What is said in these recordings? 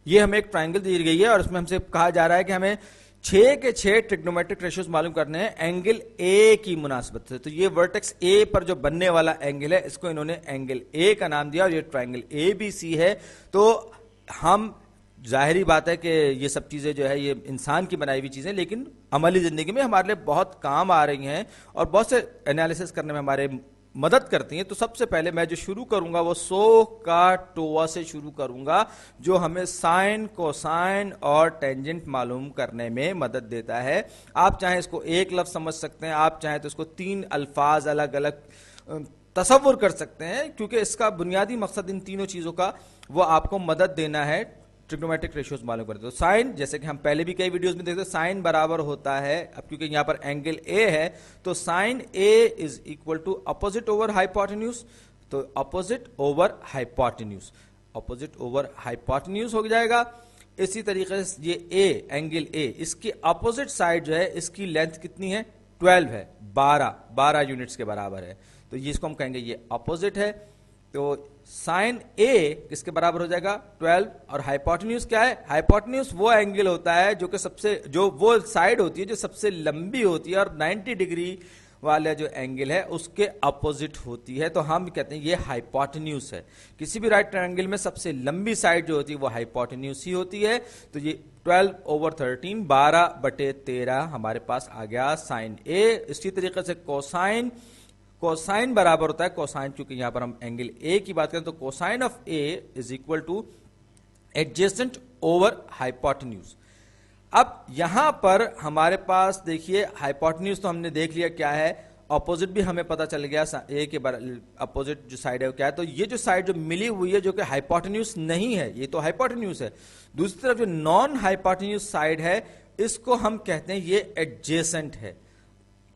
ये हमें एक ट्राइंगल दी गई है और इसमें हमसे कहा जा रहा है कि हमें 6 के 6 ट्रिग्नोमेट्रिक रेशियोज मालूम करने हैं एंगल ए की मुनासबत से। तो ये वर्टेक्स ए पर जो बनने वाला एंगल है इसको इन्होंने एंगल ए का नाम दिया और ये ट्राइंगल ए बी सी है। तो हम, जाहिरी बात है कि ये सब चीजें जो है ये इंसान की बनाई हुई चीजें, लेकिन अमली जिंदगी में हमारे लिए बहुत काम आ रही हैं और बहुत से एनालिसिस करने में हमारे मदद करती हैं। तो सबसे पहले मैं जो शुरू करूंगा वो सो का टोवा से शुरू करूंगा, जो हमें साइन, कोसाइन और टेंजेंट मालूम करने में मदद देता है। आप चाहे इसको एक लफ्ज समझ सकते हैं, आप चाहे तो इसको 3 अल्फाज अलग अलग तसव्वुर कर सकते हैं, क्योंकि इसका बुनियादी मकसद इन तीनों चीजों का वो आपको मदद देना है ट्रिग्नोमेट्रिक रेशियोज मालूम करते। तो साइन, जैसे कि हम पहले भी कई वीडियोस में देखते हैं, साइन बराबर होता है, अब क्योंकि यहां पर एंगल ए है तो sine A is equal to opposite over hypotenuse. तो opposite over hypotenuse, opposite over hypotenuse हो जाएगा। इसी तरीके से ये ए, एंगल ए, इसकी अपोजिट साइड जो है इसकी लेंथ कितनी है, 12 है, 12 यूनिट्स के बराबर है। तो ये इसको हम कहेंगे ये अपोजिट है। तो साइन ए किसके बराबर हो जाएगा, 12। और हाइपोटेन्यूज क्या है, हाइपोटेन्यूज वो एंगल होता है जो कि सबसे, जो वो साइड होती है जो सबसे लंबी होती है और 90 डिग्री वाला जो एंगल है उसके अपोजिट होती है। तो हम कहते हैं ये हाइपोटेन्यूज है। किसी भी राइट ट्रायंगल में सबसे लंबी साइड जो होती है वो हाइपोटेन्यूज ही होती है। तो ये 12/13, 12/13 हमारे पास आ गया साइन ए। इसी तरीके से कोसाइन, कोसाइन बराबर होता है, कोसाइन चूंकि यहां पर हम एंगल ए की बात करें तो cosine of A is equal two adjacent over hypotenuse. अब यहां पर हमारे पास देखिए हाइपोटेन्यूज तो हमने देख लिया क्या है, अपोजिट भी हमें पता चल गया ए के अपोजिट जो साइड है वो क्या है। तो ये जो साइड जो मिली हुई है जो कि हाइपोटेन्यूज नहीं है, ये तो हाइपोटेन्यूज है। दूसरी तरफ जो नॉन हाइपोटेन्यूज साइड है इसको हम कहते हैं ये एडजेसेंट है।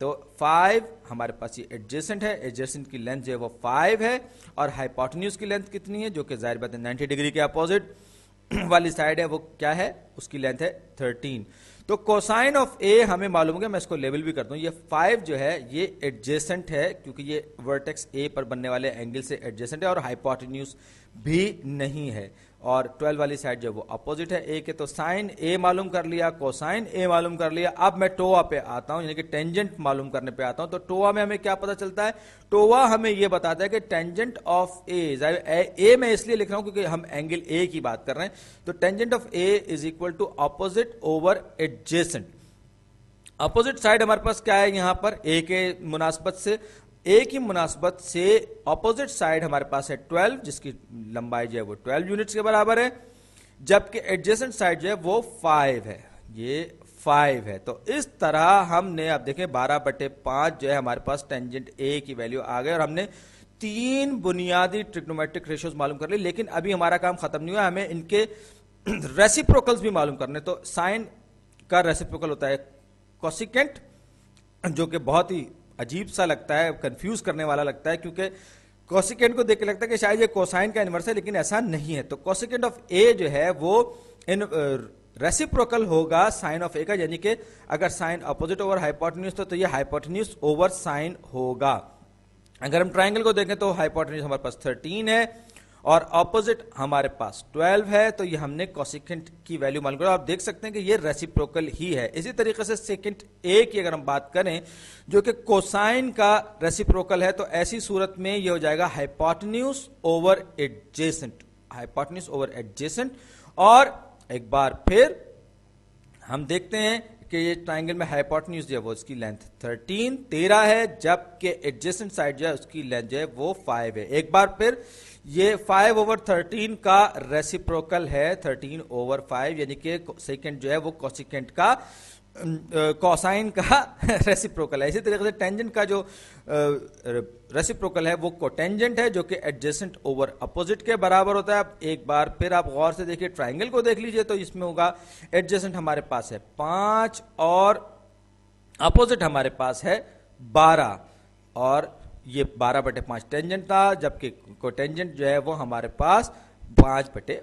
तो 5 हमारे पास ये एडजेसेंट है, एडजेसेंट की लेंथ जो है वो 5 है और हाइपोटेन्यूज की लेंथ कितनी है, जो कि जाहिर बात है 90 डिग्री के अपोजिट वाली साइड है वो क्या है, उसकी लेंथ है 13। तो कोसाइन ऑफ ए हमें मालूम है, मैं इसको लेबल भी करता हूं, ये 5 जो है ये एडजेसेंट है क्योंकि ये वर्टेक्स ए पर बनने वाले एंगल से एडजेसेंट है और हाइपोटेन्यूज भी नहीं है। और 12 वाली साइड जो है वो अपोजिट है ए के। तो साइन ए मालूम कर लिया, कोसाइन ए मालूम कर लिया। अब मैं टोआ पे आता हूं, यानी कि टेंजेंट मालूम करने पे आता हूं। तो टोआ में हमें क्या पता चलता है, टोआ हमें ये बताता है कि टेंजेंट ऑफ ए मैं इसलिए लिख रहा हूं क्योंकि हम एंगल ए की बात कर रहे हैं। तो tangent of A is equal to opposite over adjacent. Opposite side हमारे पास क्या है, यहां पर ए के मुनासबत से, ए की मुनासबत से ऑपोजिट साइड हमारे पास है 12, जिसकी लंबाई जो है वो 12 यूनिट्स के बराबर है, जबकि एडजेसेंट साइड जो है वो 5 है, ये 5 है। तो इस तरह हमने, अब देखें 12/5 जो है हमारे पास टेंजेंट ए की वैल्यू आ गई और हमने 3 बुनियादी ट्रिग्नोमेट्रिक रेशियोज मालूम कर ली। लेकिन अभी हमारा काम खत्म नहीं हुआ, हमें इनके रेसिप्रोकल्स भी मालूम करने। तो साइन का रेसिप्रोकल होता है कोसिकेंट, जो कि बहुत ही अजीब सा लगता है, कंफ्यूज करने वाला लगता है, क्योंकि कोसिकेंट को देख के लगता है कि शायद ये कोसाइन का इनवर्स है, लेकिन ऐसा नहीं है। तो कोसिकेंट ऑफ ए जो है वो इन रेसिप्रोकल होगा साइन ऑफ ए का, यानी कि अगर साइन अपोजिट ओवर हाइपोटेन्यूज तो ये हाइपोटेन्यूज ओवर साइन होगा। अगर हम ट्राइंगल को देखें तो हाइपोटेन्यूज हमारे पास 13 है और ऑपोजिट हमारे पास 12 है। तो ये हमने कोसिकेंट की वैल्यू मालूम करा। आप देख सकते हैं कि ये रेसिप्रोकल ही है। इसी तरीके से सेकेंड ए की अगर हम बात करें जो कि कोसाइन का रेसिप्रोकल है, तो ऐसी सूरत में ये हो जाएगा hypotenuse over adjacent, hypotenuse over adjacent. और एक बार फिर हम देखते हैं कि ये ट्राइंगल में हाइपोटेन्यूज जो है वो इसकी लेंथ 13 है, जबकि एडजेसेंट साइड जो है उसकी लेंथ जो है वो 5 है। एक बार फिर ये 5/13 का रेसिप्रोकल है 13/5, यानी कि सेकेंड जो है वो कोसिकेंट का, कोसाइन का रेसिप्रोकल है। इसी तरीके से टेंजेंट का जो रेसिप्रोकल है वो कोटेंजेंट है, जो कि एडजेसेंट ओवर अपोजिट के बराबर होता है। एक बार फिर आप गौर से देखिए, ट्राइंगल को देख लीजिए, तो इसमें होगा एडजेसेंट हमारे पास है 5 और अपोजिट हमारे पास है 12, और ये 12/5 टेंजेंट था, जबकि कोटेंजेंट जो है वो हमारे पास 5/12